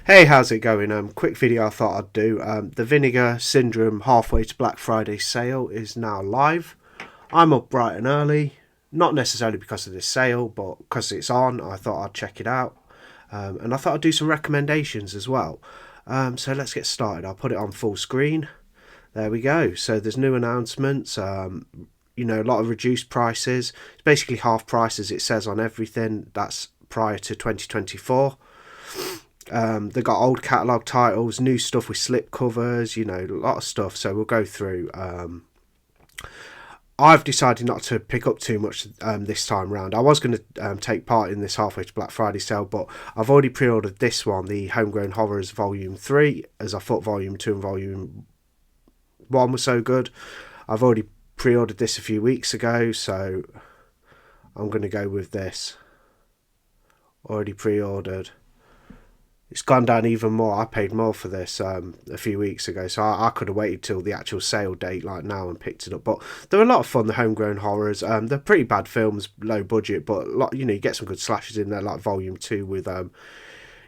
Hey, how's it going? Quick video I thought I'd do. The Vinegar Syndrome halfway to Black Friday sale is now live. I'm up bright and early, not necessarily because of this sale, but because it's on. I thought I'd check it out, and I thought I'd do some recommendations as well. So let's get started. I'll put it on full screen. There we go. So there's new announcements. A lot of reduced prices. It's basically half price as it says on everything. That's prior to 2024. They got old catalogue titles, new stuff with slip covers, a lot of stuff. So we'll go through. I've decided not to pick up too much this time round. I was going to take part in this halfway to Black Friday sale, but I've already pre-ordered this one, the Homegrown Horrors Volume 3, as I thought Volume 2 and Volume 1 were so good. I've already pre-ordered this a few weeks ago, so I'm going to go with this. Already pre-ordered. It's gone down even more. I paid more for this a few weeks ago, so I could have waited till the actual sale date like now and picked it up. But they're a lot of fun, the Homegrown Horrors. They're pretty bad films, low budget, but you get some good slashes in there, like Volume 2 with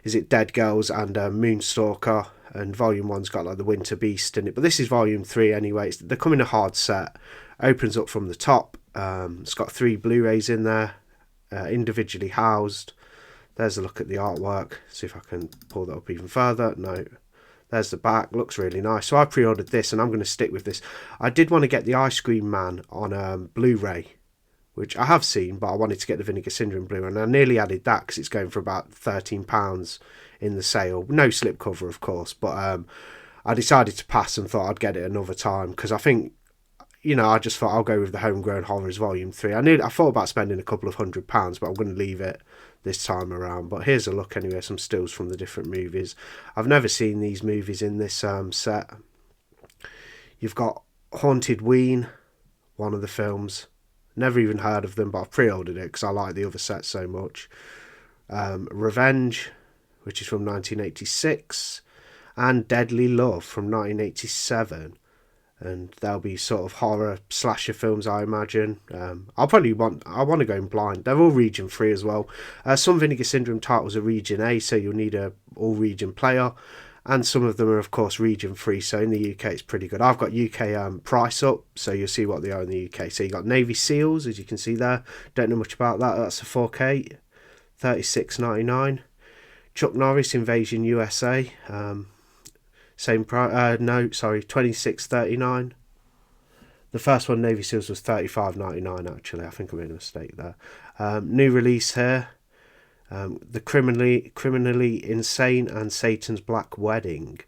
is it Dead Girls and Moonstalker, and Volume 1's got like the Winter Beast in it. But this is Volume 3 anyway. They come in a hard set. Opens up from the top. It's got 3 Blu-rays in there, individually housed. There's a look at the artwork. See if I can pull that up even further. No. There's the back. Looks really nice. So I pre-ordered this and I'm going to stick with this. I did want to get the Ice Cream Man on Blu-ray, which I have seen, but I wanted to get the Vinegar Syndrome Blu-ray. And I nearly added that because it's going for about £13 in the sale. No slipcover, of course. But I decided to pass and thought I'd get it another time because I think, I just thought I'll go with the Homegrown Horrors Volume 3. I thought about spending a couple of £100, but I'm going to leave it this time around. But here's a look anyway, some stills from the different movies. I've never seen these movies in this set. You've got Haunted Ween, one of the films. Never even heard of them, but I've pre-ordered it because I like the other set so much. Revenge, which is from 1986, and Deadly Love from 1987. And they'll be sort of horror slasher films, I imagine. I want to go in blind. They're all region free as well. Some Vinegar Syndrome titles are region A, so you'll need a all region player, and some of them are of course region free. So in the UK it's pretty good. I've got UK price up, so you'll see what they are in the UK. So you got Navy Seals, as you can see there. Don't know much about that. That's a 4K, $36.99. Chuck Norris Invasion USA. Same price. No, sorry, $26.39. The first one, Navy Seals, was $35.99. Actually, I think I made a mistake there. New release here, the criminally insane and Satan's Black Wedding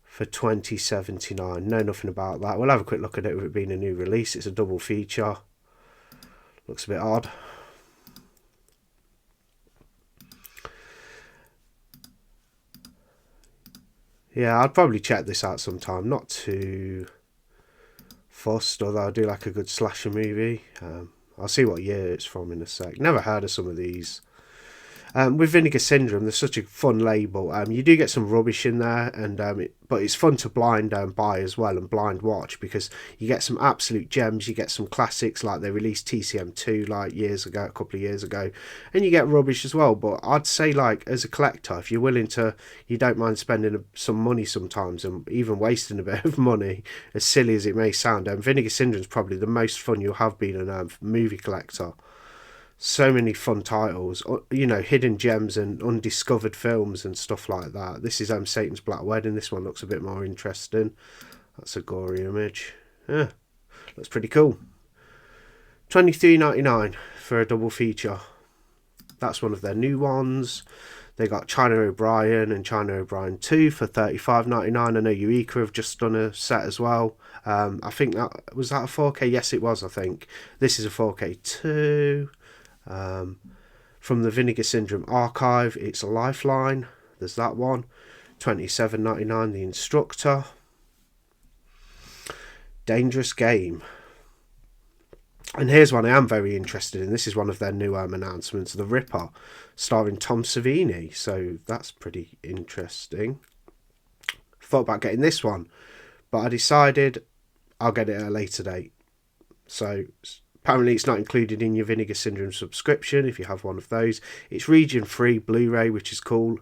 for $20.79. Know nothing about that. We'll have a quick look at it with it being a new release. It's a double feature. Looks a bit odd. Yeah, I'd probably check this out sometime. Not too fussed, although I do like a good slasher movie. I'll see what year it's from in a sec. Never heard of some of these. With Vinegar Syndrome, there's such a fun label. You do get some rubbish in there, and but it's fun to blind buy as well and blind watch because you get some absolute gems. You get some classics like they released TCM2 like a couple of years ago, and you get rubbish as well. But I'd say like as a collector, if you're willing to, you don't mind spending some money sometimes and even wasting a bit of money, as silly as it may sound. Vinegar Syndrome is probably the most fun you'll have being a movie collector. So many fun titles, hidden gems and undiscovered films and stuff like that. This is Satan's Black Wedding. This one looks a bit more interesting. That's a gory image. Yeah, looks pretty cool. $23.99 for a double feature. That's one of their new ones. They got China O'Brien and China O'Brien 2 for $35.99. I know Eureka have just done a set as well. I think that was that a 4K? Yes, it was, I think. This is a 4K too. From the Vinegar Syndrome archive, it's a Lifeline. There's that one. $27.99. The Instructor. Dangerous Game. And here's one I am very interested in. This is one of their new announcements. The Ripper, starring Tom Savini. So that's pretty interesting. Thought about getting this one, but I decided I'll get it at a later date. So apparently it's not included in your Vinegar Syndrome subscription if you have one of those. It's region free Blu-ray, which is cool.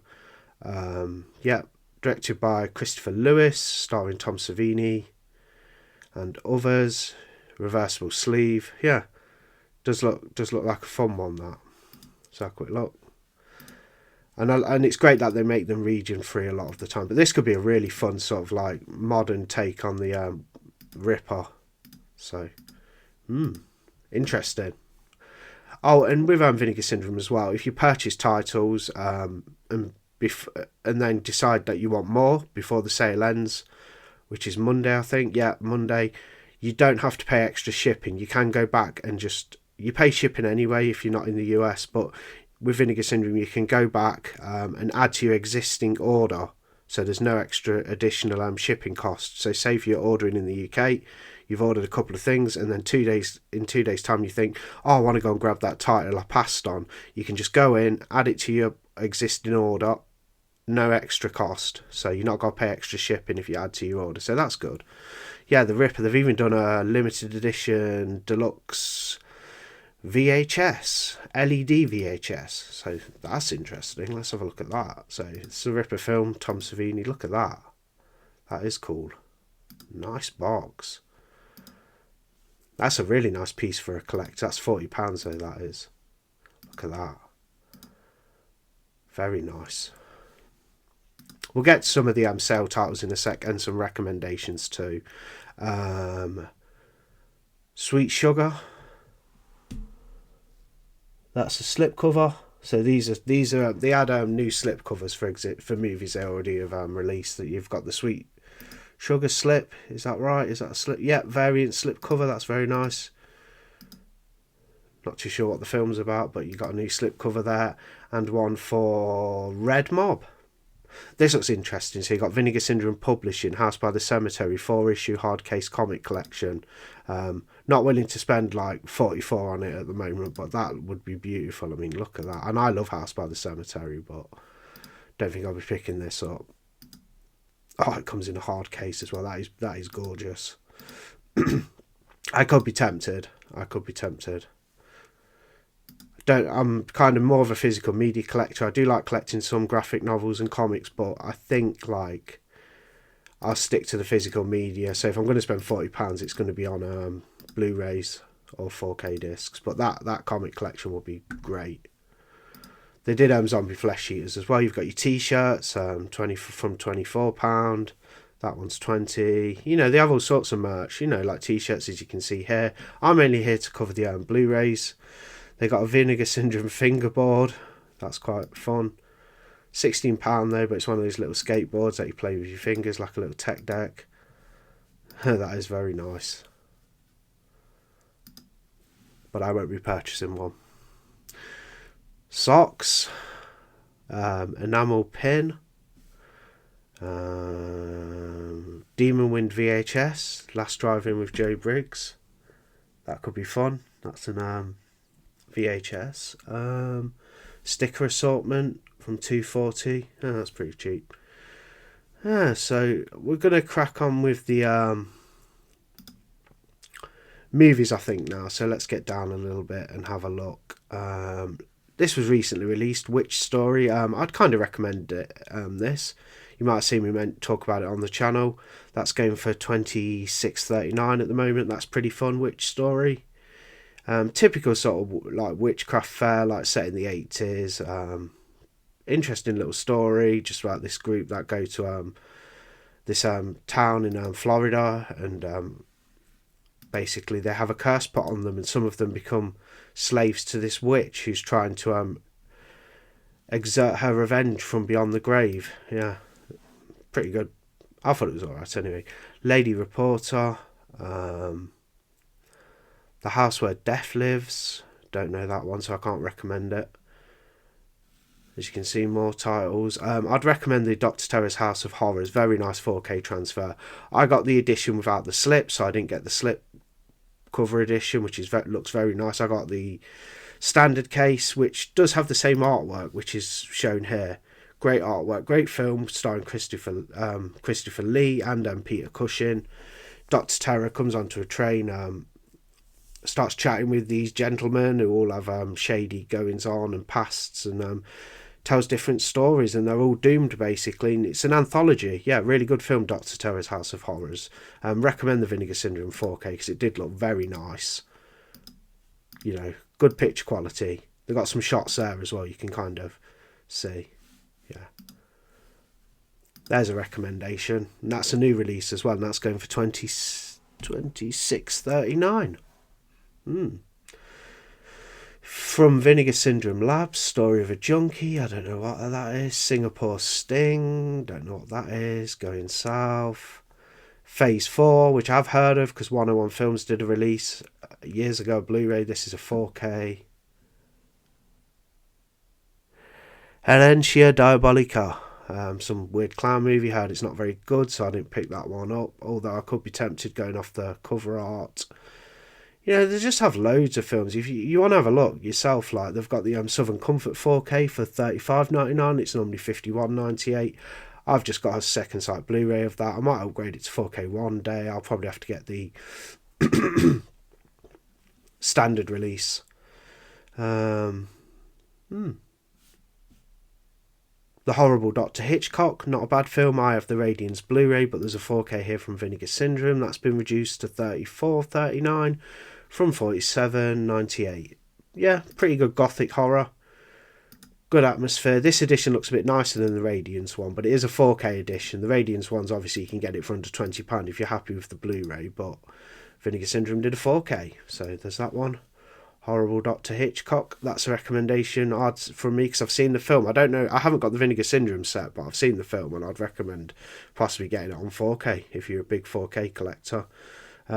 Yeah, directed by Christopher Lewis, starring Tom Savini and others. Reversible sleeve. Yeah, does look like a fun one, that. Let's have a quick look. And it's great that they make them region free a lot of the time. But this could be a really fun sort of like modern take on the Ripper. So, interesting. Oh, and with Vinegar Syndrome as well, if you purchase titles and then decide that you want more before the sale ends, which is Monday, I think. Yeah, Monday. You don't have to pay extra shipping. You can go back and you pay shipping anyway if you're not in the US, but with Vinegar Syndrome you can go back and add to your existing order, so there's no extra additional shipping costs. So say if you're ordering in the UK, you've ordered a couple of things, and then 2 days time you think, oh, I want to go and grab that title I passed on, you can just go in, add it to your existing order, no extra cost, so you're not going to pay extra shipping if you add to your order, so that's good. Yeah, the Ripper, they've even done a limited edition deluxe VHS, LED VHS, so that's interesting. Let's have a look at that. So it's the Ripper film, Tom Savini. Look at that. That is cool. Nice box. That's a really nice piece for a collector. That's £40 though, that is. Look at that. Very nice. We'll get to some of the sale titles in a sec and some recommendations too. Sweet Sugar. That's a slipcover. So these are they had new slipcovers for movies they already have released. That you've got the Sweet Sugar slip. Is that right? Is that a slip? Yeah, variant slipcover. That's very nice. Not too sure what the film's about, but you got a new slipcover there, and one for Red Mob. This looks interesting. So you got Vinegar Syndrome Publishing, House by the Cemetery, 4-issue hard case comic collection. Not willing to spend like 44 on it at the moment, but that would be beautiful. I mean, look at that. And I love House by the Cemetery, but don't think I'll be picking this up. Oh, it comes in a hard case as well. That is gorgeous. I could be tempted. I'm kind of more of a physical media collector. I do like collecting some graphic novels and comics, but I think like I'll stick to the physical media. So if I'm going to spend £40, it's going to be on Blu-rays or 4K discs. But that comic collection will be great. They did zombie flesh eaters as well. You've got your t-shirts, from £24. That one's 20. You know, they have all sorts of merch. You know, like t-shirts, as you can see here. I'm only here to cover the Blu-rays. They got a Vinegar Syndrome fingerboard. That's quite fun. £16 though, but it's one of those little skateboards that you play with your fingers, like a little tech deck. That is very nice. But I won't be purchasing one. Socks. Enamel pin. Demon Wind VHS. Last Drive-In with Joe Briggs. That could be fun. That's an VHS. Sticker assortment from $2.40. Oh, that's pretty cheap. So we're gonna crack on with the movies, I think, now. So let's get down a little bit and have a look. This was recently released, Witch Story. I'd kind of recommend it. This, you might have seen me talk about it on the channel. That's going for $26.39 at the moment. That's pretty fun. Witch Story. Typical sort of like witchcraft fair, like set in the 80s. Interesting little story, just about this group that go to this town in Florida, and basically they have a curse put on them, and some of them become slaves to this witch who's trying to exert her revenge from beyond the grave. Yeah, pretty good. I thought it was alright anyway. Lady Reporter. The House Where Death Lives. Don't know that one, so I can't recommend it. As you can see, more titles. I'd recommend the Dr. Terror's House of Horrors. Very nice 4K transfer. I got the edition without the slip, so I didn't get the slip cover edition, which looks very nice. I got the standard case, which does have the same artwork, which is shown here. Great artwork, great film, starring Christopher Lee and Peter Cushing. Dr. Terror comes onto a train, starts chatting with these gentlemen who all have shady goings on and pasts, and tells different stories, and they're all doomed basically. And it's an anthology. Yeah, really good film, Doctor Terror's House of Horrors. Recommend the Vinegar Syndrome 4K because it did look very nice. You know, good picture quality. They've got some shots there as well. You can kind of see. Yeah. There's a recommendation. And that's a new release as well. And that's going for 26.39. From Vinegar Syndrome Labs, Story of a Junkie. I don't know what that is. Singapore Sting. Don't know what that is. Going South. Phase 4, which I've heard of because 101 Films did a release years ago, Blu-ray. This is a 4K. Herencia Diabolica. Some weird clown movie. Heard it's not very good, so I didn't pick that one up. Although I could be tempted going off the cover art. You know, they just have loads of films. If you want to have a look yourself, like they've got the Southern Comfort 4K for $35.99. It's normally $51.98. I've just got a second sight Blu-ray of that. I might upgrade it to 4K one day. I'll probably have to get the standard release. The Horrible Dr. Hitchcock, not a bad film. I have the Radiance Blu-ray, but there's a 4K here from Vinegar Syndrome. That's been reduced to $34.39 from $47.98. Yeah, pretty good gothic horror. Good atmosphere. This edition looks a bit nicer than the Radiance one, but it is a 4K edition. The Radiance ones, obviously, you can get it for under £20 if you're happy with the Blu-ray, but Vinegar Syndrome did a 4K, so there's that one. Horrible Dr. Hitchcock, that's a recommendation from me because I've seen the film. I don't know, I haven't got the Vinegar Syndrome set, but I've seen the film and I'd recommend possibly getting it on 4K if you're a big 4K collector.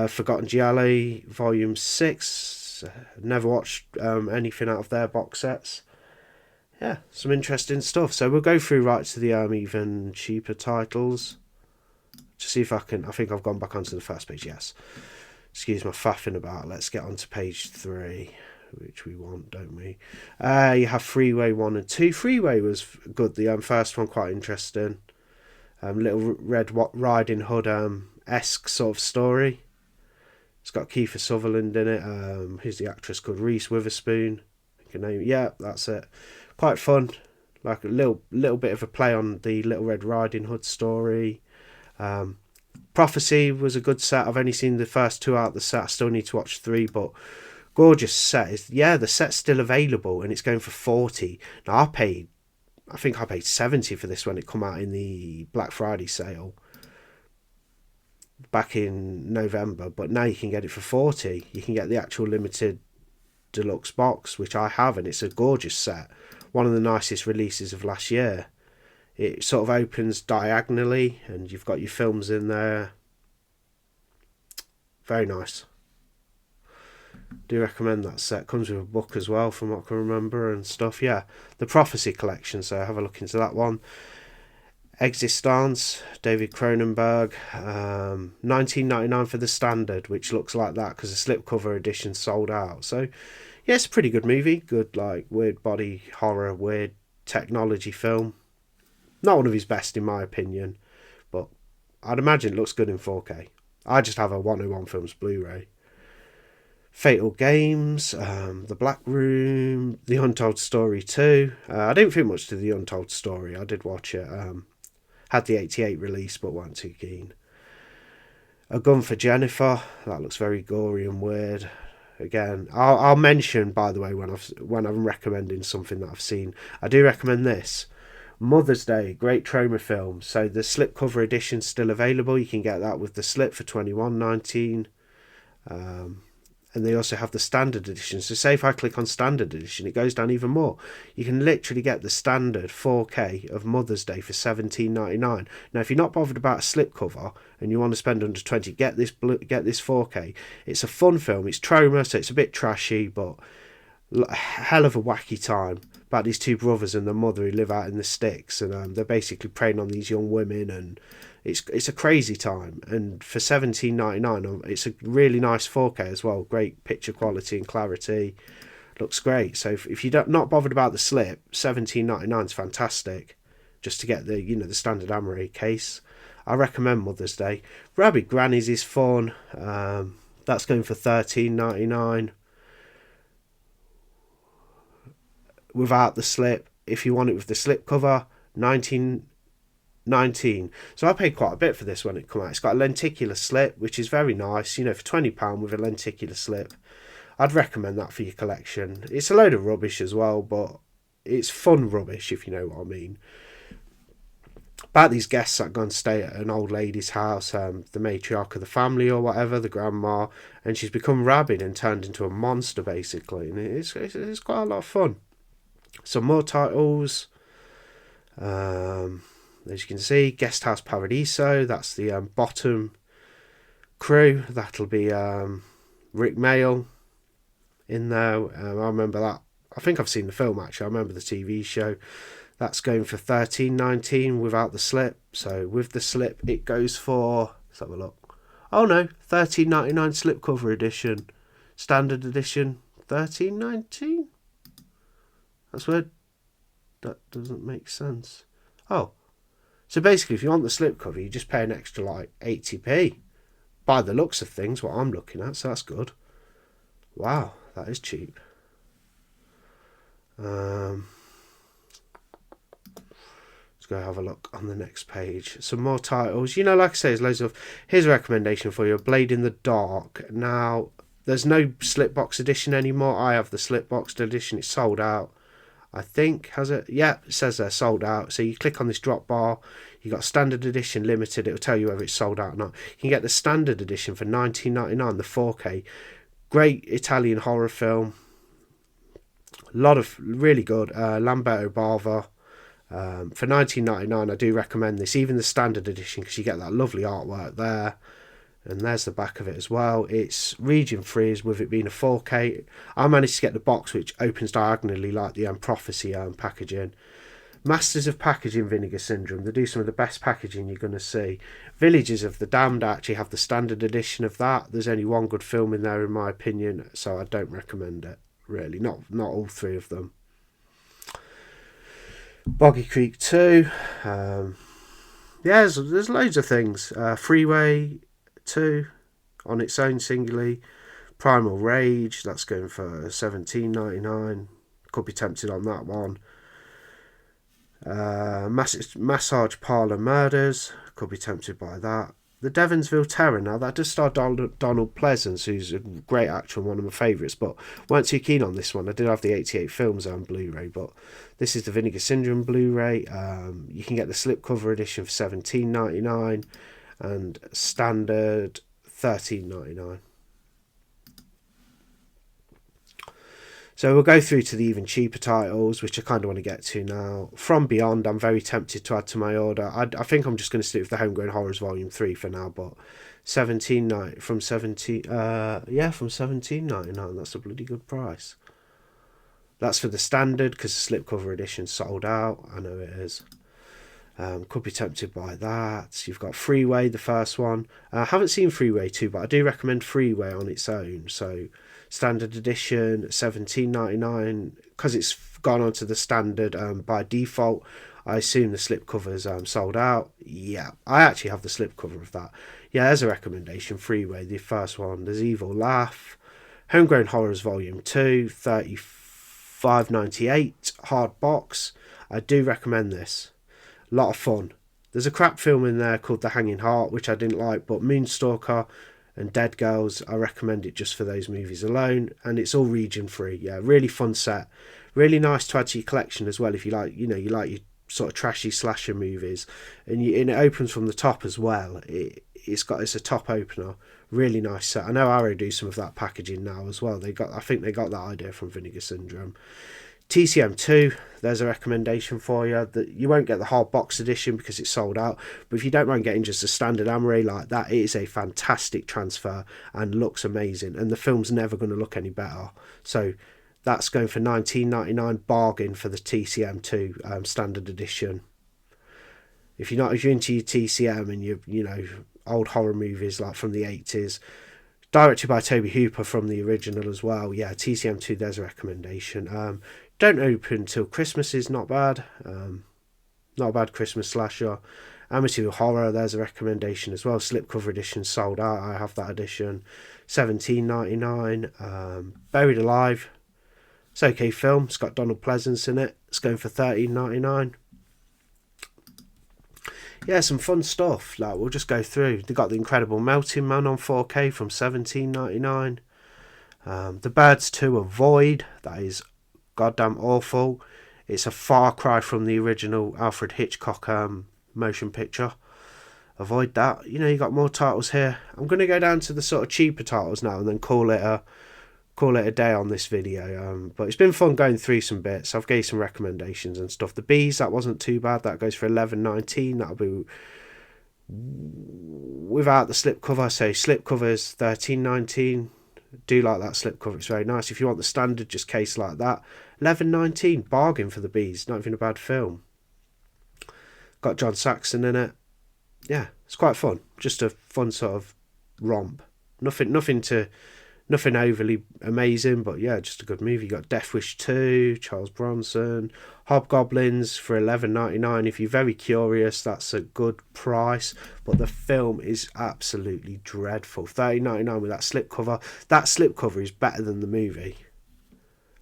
Forgotten Giallo Volume 6, never watched anything out of their box sets. Yeah, some interesting stuff. So we'll go through right to the even cheaper titles. To see if I think I've gone back onto the first page, yes. Excuse my faffing about. Let's get on to page 3, which we want, don't we? You have Freeway 1 and 2. Freeway was good. The first one quite interesting. Little Red Riding Hood esque sort of story. It's got Kiefer Sutherland in it. Who's the actress called? Reese Witherspoon. Yeah, that's it. Quite fun. Like a little bit of a play on the Little Red Riding Hood story. Prophecy was a good set. I've only seen the first 2 out of the set. I still need to watch 3, but gorgeous set. The set's still available and it's going for $40. Now I think I paid $70 for this when it come out in the Black Friday sale back in November, but now you can get it for $40. You can get the actual limited deluxe box, which I have, and it's a gorgeous set. One of the nicest releases of last year. It sort of opens diagonally and you've got your films in there. Very nice. Do recommend that set. Comes with a book as well from what I can remember and stuff. Yeah, the Prophecy collection, so have a look into that one. Existence, David Cronenberg, $19.99 for the standard, which looks like that because the slipcover edition sold out. So yeah, it's a pretty good movie. Good, like, weird body horror, weird technology film. Not one of his best in my opinion, but I'd imagine it looks good in 4K. I just have a 101 Films Blu-ray. Fatal Games, The Black Room, The Untold Story 2. I didn't think much to The Untold Story. I did watch it. Had the 88 release, but weren't too keen. A Gun for Jennifer. That looks very gory and weird. Again, I'll mention, by the way, when I'm recommending something that I've seen. I do recommend this. Mother's Day, great trauma film. So the slipcover edition's still available. You can get that with the slip for $21.19. And they also have the standard edition. So say if I click on standard edition, it goes down even more. You can literally get the standard 4K of Mother's Day for $17.99. Now, if you're not bothered about a slipcover and you want to spend under $20, get this 4K. It's a fun film. It's trauma, so it's a bit trashy, but a hell of a wacky time about these 2 brothers and their mother who live out in the sticks, and they're basically preying on these young women, and it's a crazy time. And for $17.99, it's a really nice 4K as well. Great picture quality and clarity. Looks great. So if you're not bothered about the slip, $17.99 is fantastic. Just to get the the standard Amaray case. I recommend Mother's Day. Rabid Grannies is fun. That's going for $13.99. Without the slip, if you want it with the slipcover, 19.19. So I paid quite a bit for this when it came out. It's got a lenticular slip, which is very nice. You know, for £20 with a lenticular slip, I'd recommend that for your collection. It's a load of rubbish as well, but it's fun rubbish, if you know what I mean. About these guests that go and stay at an old lady's house, the matriarch of the family or whatever, the grandma, and she's become rabid and turned into a monster basically, and it's quite a lot of fun. Some more titles. As you can see, Guest House Paradiso, that's the bottom crew. That'll be Rick Mayall in there. I remember that. I think I've seen the film actually. I remember the TV show. That's going for $13.19 without the slip. So with the slip, it goes for, let's have a look. Oh no, $13.99 slipcover edition. Standard edition, $13.19. That's weird. That doesn't make sense. Oh, so basically, if you want the slipcover, you just pay an extra like 80p. By the looks of things, what I'm looking at, so that's good. Wow, that is cheap. Let's go have a look on the next page. Some more titles. You know, like I say, there's loads of. Here's a recommendation for you: Blade in the Dark. Now, there's no slipbox edition anymore. I have the slipbox edition. It's sold out. I think, has it? Yeah, it says they're sold out. So you click on this drop bar, you got standard edition, limited, it'll tell you whether it's sold out or not. You can get the standard edition for $19.99, the 4K. Great Italian horror film. A lot of really good. Lamberto Bava. For $19.99, I do recommend this, even the standard edition, because you get that lovely artwork there. And there's the back of it as well. It's region free, with it being a 4K. I managed to get the box which opens diagonally like the Prophecy packaging. Masters of Packaging, Vinegar Syndrome. They do some of the best packaging you're going to see. Villages of the Damned actually have the standard edition of that. There's only one good film in there in my opinion, so I don't recommend it, really. Not all three of them. Boggy Creek 2. Yeah, there's loads of things. Freeway 2 on its own singly. Primal Rage, that's going for $17.99. Could be tempted on that one. Massage Parlour Murders, could be tempted by that. The Devonsville Terror, now that does star Donald Pleasance, who's a great actor and one of my favourites, but weren't too keen on this one. I did have the 88 films on Blu-ray, but this is the Vinegar Syndrome Blu-ray. You can get the slipcover edition for $17.99 and standard $13.99. So we'll go through to the even cheaper titles, which I kind of want to get to now. From Beyond, I'm very tempted to add to my order. I think I'm just going to stick with the Homegrown Horrors Volume 3 for now, but from $17.99, that's a bloody good price. That's for the standard, because the slipcover edition sold out. I know it is. Could be tempted by that. You've got Freeway, the first one. I haven't seen Freeway 2, but I do recommend Freeway on its own. So standard edition, $17.99, because it's gone onto the standard by default. I assume the slipcover's sold out. Yeah, I actually have the slipcover of that. Yeah, there's a recommendation. Freeway, the first one. There's Evil Laugh. Homegrown Horrors Volume 2, $35.98, hard box. I do recommend this. A lot of fun. There's a crap film in there called The Hanging Heart, which I didn't like, but Moonstalker and Dead Girls, I recommend it just for those movies alone, and it's all region free. Yeah, really fun set, really nice to add to your collection as well if you like, you like your sort of trashy slasher movies, and it opens from the top as well. It's a top opener, really nice set. I know Arrow do some of that packaging now as well. I think they got that idea from Vinegar Syndrome. TCM2, there's a recommendation for you. That you won't get the hard box edition because it's sold out, but if you don't mind getting just a standard Amaray like that, it is a fantastic transfer and looks amazing, and the film's never going to look any better. So that's going for $19.99, bargain for the TCM2 standard edition. If you're into your TCM and you old horror movies like from the 80s, directed by Toby Hooper from the original as well. Yeah, TCM2, there's a recommendation. Don't open till Christmas is not bad. Not a bad Christmas slasher. Amityville Horror, there's a recommendation as well. Slipcover edition sold out. I have that edition. $17.99. Buried Alive, It's an okay film. It's got Donald Pleasance in it. It's going for $13.99. Yeah, some fun stuff. Like, we'll just go through. They got The Incredible Melting Man on 4K from $17.99. The Birds 2 Avoid. That is goddamn awful. It's a far cry from the original Alfred Hitchcock motion picture. Avoid that. You know, you got more titles here. I'm going to go down to the sort of cheaper titles now and then call it a day on this video. But it's been fun going through some bits. I've gave some recommendations and stuff. The Bees, that wasn't too bad. That goes for $11.19. That'll be without the slipcover. So slipcover's $13.19. Do like that slipcover. It's very nice. If you want the standard just case like that, $11.19. Bargain for The Bees. Not even a bad film. Got John Saxon in it. Yeah, it's quite fun. Just a fun sort of romp. Nothing overly amazing, but yeah, just a good movie. You got Death Wish 2, Charles Bronson, Hobgoblins for $11.99. If you're very curious, that's a good price, but the film is absolutely dreadful. $13.99 with that slipcover. That slipcover is better than the movie.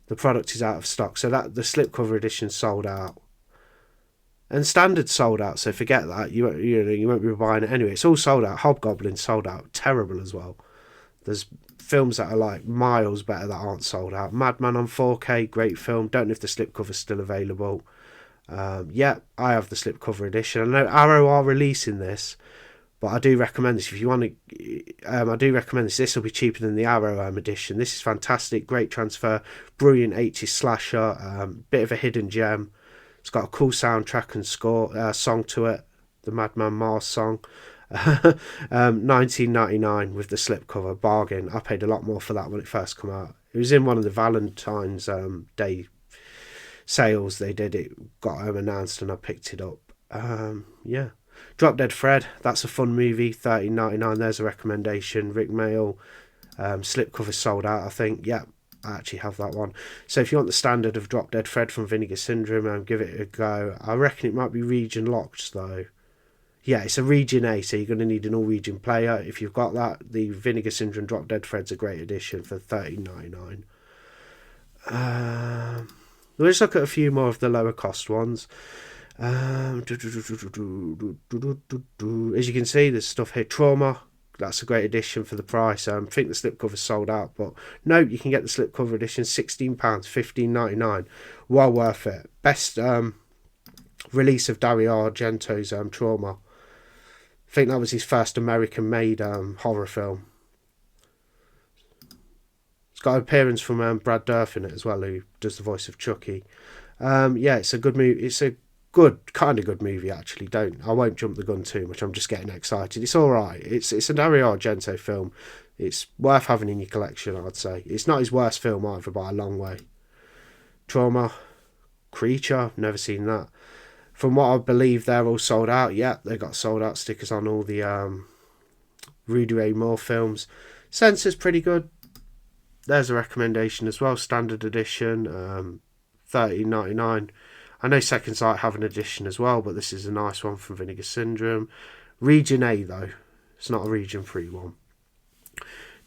The product is out of stock, so that the slipcover edition sold out. And standard sold out, so forget that. You won't be buying it anyway. It's all sold out. Hobgoblin sold out. Terrible as well. There's films that are like miles better that aren't sold out. Madman on 4K, great film. Don't know if the slipcover's still available. Yeah, I have the slipcover edition. I know Arrow are releasing this, but I do recommend this. If you want to, I do recommend this. This will be cheaper than the Arrow edition. This is fantastic. Great transfer. Brilliant 80s slasher. Bit of a hidden gem. It's got a cool soundtrack and song to it, the Madman Mars song. $19.99 with the slipcover. Bargain. I paid a lot more for that when it first came out. It was in one of the Valentine's Day sales they did. It got announced and I picked it up. Yeah. Drop Dead Fred. That's a fun movie. $13.99. There's a recommendation. Rick Mayall. Slipcover sold out, I think. Yeah. I actually have that one. So if you want the standard of Drop Dead Fred from Vinegar Syndrome, give it a go. I reckon it might be region locked though. Yeah, it's a region A, so you're going to need an all region player. If you've got that, the Vinegar Syndrome Drop Dead Fred's a great addition for $13.99. Let's look at a few more of the lower cost ones. As you can see, there's stuff here. Trauma. That's a great addition for the price. I think the slipcover's sold out, but no, you can get the slipcover edition, £16, $15.99. Well worth it. Best release of Dario Argento's Trauma. I think that was his first American-made horror film. It's got an appearance from Brad Dourif in it as well, who does the voice of Chucky. Yeah, it's a good movie. It's a kind of good movie actually. I won't jump the gun too much. I'm just getting excited. It's all right. It's a Dario Argento film. It's worth having in your collection, I'd say. It's not his worst film either by a long way. Trauma, Creature, never seen that. From what I believe, they're all sold out. Yeah, they got sold out stickers on all the Rudy Ray Moore films. Censor's pretty good. There's a recommendation as well. Standard edition, $13.99. I know Second Sight have an edition as well, but this is a nice one from Vinegar Syndrome. Region A, though. It's not a Region 3 one.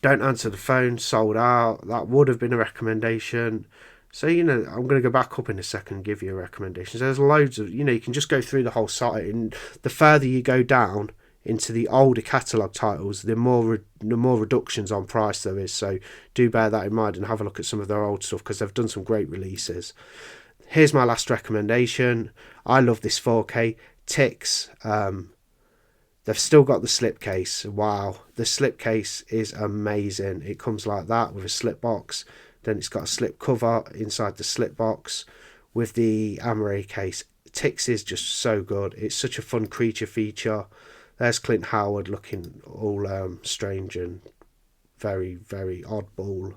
Don't Answer the Phone, sold out. That would have been a recommendation. So, I'm going to go back up in a second and give you a recommendation. There's loads of, you can just go through the whole site. And the further you go down into the older catalogue titles, the more reductions on price there is. So do bear that in mind and have a look at some of their old stuff because they've done some great releases. Here's my last recommendation. I love this 4K. Ticks. They've still got the slipcase. Wow. The slipcase is amazing. It comes like that with a slip box. Then it's got a slip cover inside the slip box with the Amaray case. Ticks is just so good. It's such a fun creature feature. There's Clint Howard looking all strange and very, very oddball.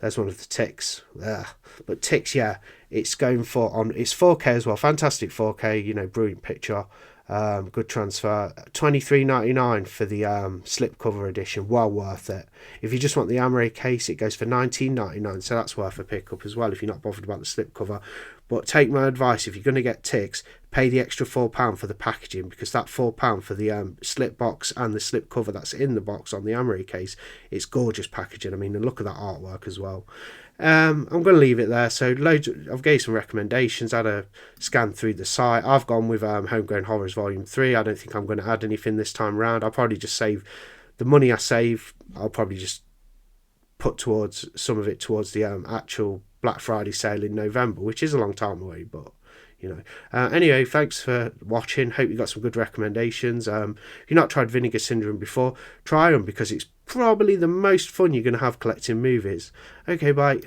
There's one of the Ticks. Ugh. But Ticks, yeah, it's going for it's 4K as well. Fantastic 4K, brilliant picture. Good transfer. $23.99 for the slipcover edition. Well worth it. If you just want the Amaray case, it goes for $19.99. So that's worth a pickup as well if you're not bothered about the slipcover. But take my advice, if you're going to get Ticks, pay the extra £4 for the packaging, because that £4 for the slip box and the slip cover that's in the box on the Amory case, it's gorgeous packaging. I mean, and look at that artwork as well. I'm going to leave it there. So I've gave some recommendations. I had a scan through the site. I've gone with Homegrown Horrors Volume 3. I don't think I'm going to add anything this time around. I'll probably just save the money I save. I'll probably just put towards some of it towards the actual Black Friday sale in November, which is a long time away, but anyway, thanks for watching. Hope you got some good recommendations. If you've not tried Vinegar Syndrome before, try them, because it's probably the most fun you're going to have collecting movies. Okay, bye.